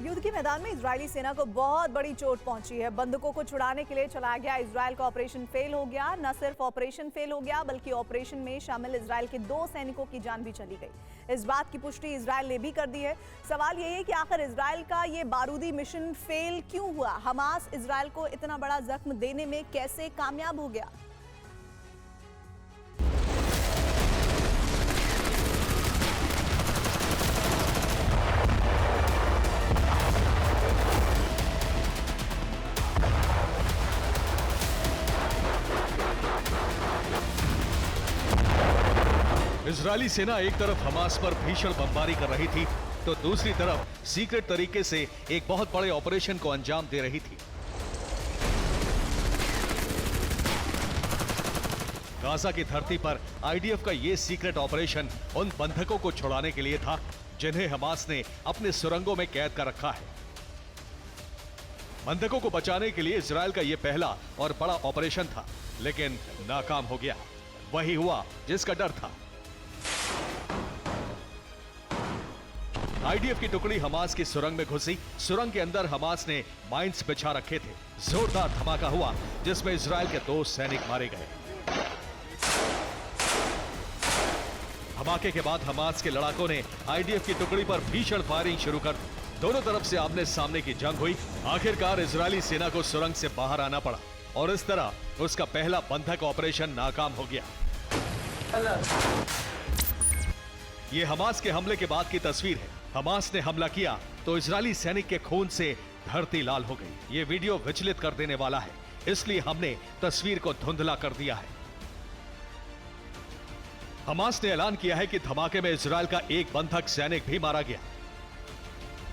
युद्ध के मैदान में इजरायली सेना को बहुत बड़ी चोट पहुंची है। बंधकों को छुड़ाने के लिए चलाया गया इजरायल का ऑपरेशन फेल हो गया। न सिर्फ ऑपरेशन फेल हो गया बल्कि ऑपरेशन में शामिल इजरायल के 2 सैनिकों की जान भी चली गई। इस बात की पुष्टि इजरायल ने भी कर दी है। सवाल यही है कि आखिर इजरायल का ये बारूदी मिशन फेल क्यों हुआ? हमास इजरायल को इतना बड़ा जख्म देने में कैसे कामयाब हो गया? इजरायली सेना एक तरफ हमास पर भीषण बमबारी कर रही थी तो दूसरी तरफ सीक्रेट तरीके से एक बहुत बड़े ऑपरेशन को अंजाम दे रही थी। गाजा की धरती पर आईडीएफ का यह सीक्रेट ऑपरेशन उन बंधकों को छुड़ाने के लिए था जिन्हें हमास ने अपने सुरंगों में कैद कर रखा है। बंधकों को बचाने के लिए इजरायल का यह पहला और बड़ा ऑपरेशन था, लेकिन नाकाम हो गया। वही हुआ जिसका डर था। आईडीएफ की टुकड़ी हमास की सुरंग में घुसी। सुरंग के अंदर हमास ने माइंस बिछा रखे थे। जोरदार धमाका हुआ जिसमें इजरायल के 2 सैनिक मारे गए। धमाके के बाद हमास के लड़ाकों ने आईडीएफ की टुकड़ी पर भीषण फायरिंग शुरू कर दी। दोनों तरफ से आमने सामने की जंग हुई। आखिरकार इजरायली सेना को सुरंग से बाहर आना पड़ा और इस तरह उसका पहला बंधक ऑपरेशन नाकाम हो गया। यह हमास के हमले के बाद की तस्वीर है। हमास ने हमला किया तो इजरायली सैनिक के खून से धरती लाल हो गई। यह वीडियो विचलित कर देने वाला है, इसलिए हमने तस्वीर को धुंधला कर दिया है। हमास ने ऐलान किया है कि धमाके में इजरायल का एक बंधक सैनिक भी मारा गया,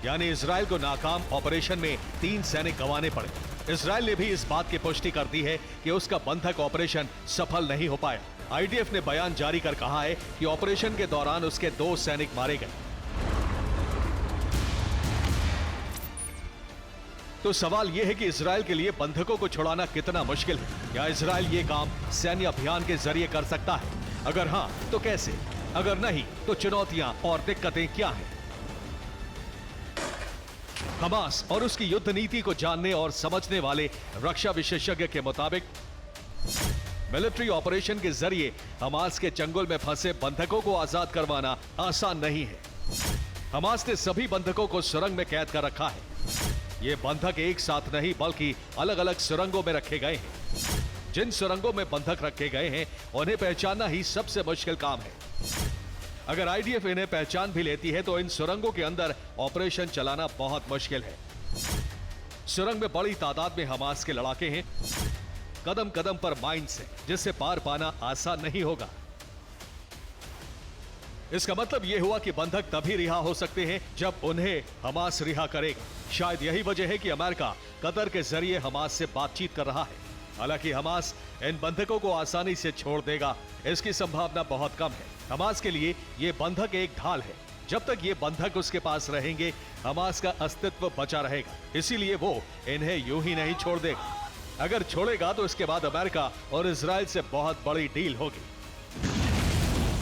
यानी इजरायल को नाकाम ऑपरेशन में 3 सैनिक गंवाने पड़े। इजरायल ने भी इस बात की पुष्टि कर दी है कि उसका बंधक ऑपरेशन सफल नहीं हो पाया। आईडीएफ ने बयान जारी कर कहा है कि ऑपरेशन के दौरान उसके 2 सैनिक मारे गए। तो सवाल यह है कि इजरायल के लिए बंधकों को छुड़ाना कितना मुश्किल है। क्या इजरायल ये काम सैन्य अभियान के जरिए कर सकता है? अगर हां तो कैसे? अगर नहीं तो चुनौतियां और दिक्कतें क्या हैं? हमास और उसकी युद्ध नीति को जानने और समझने वाले रक्षा विशेषज्ञ के मुताबिक मिलिट्री ऑपरेशन के जरिए हमास के चंगुल में फंसे बंधकों को आजाद करवाना आसान नहीं है। हमास ने सभी बंधकों को सुरंग में कैद कर रखा है। ये बंधक एक साथ नहीं बल्कि अलग अलग सुरंगों में रखे गए हैं। जिन सुरंगों में बंधक रखे गए हैं उन्हें पहचानना ही सबसे मुश्किल काम है। अगर आईडीएफ इन्हें पहचान भी लेती है तो इन सुरंगों के अंदर ऑपरेशन चलाना बहुत मुश्किल है। सुरंग में बड़ी तादाद में हमास के लड़ाके हैं। कदम कदम पर माइंस है जिससे पार पाना आसान नहीं होगा। इसका मतलब यह हुआ कि बंधक तभी रिहा हो सकते हैं जब उन्हें हमास रिहा करेगा। शायद यही वजह है कि अमेरिका कतर के जरिए हमास से बातचीत कर रहा है। हालांकि हमास इन बंधकों को आसानी से छोड़ देगा, इसकी संभावना बहुत कम है। हमास के लिए ये बंधक एक ढाल है। जब तक ये बंधक उसके पास रहेंगे हमास का अस्तित्व बचा रहेगा। इसीलिए वो इन्हें यूं ही नहीं छोड़ देगा। अगर छोड़ेगा तो इसके बाद अमेरिका और इजरायल से बहुत बड़ी डील होगी।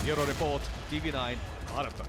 Bureau report, TV9 Bharat.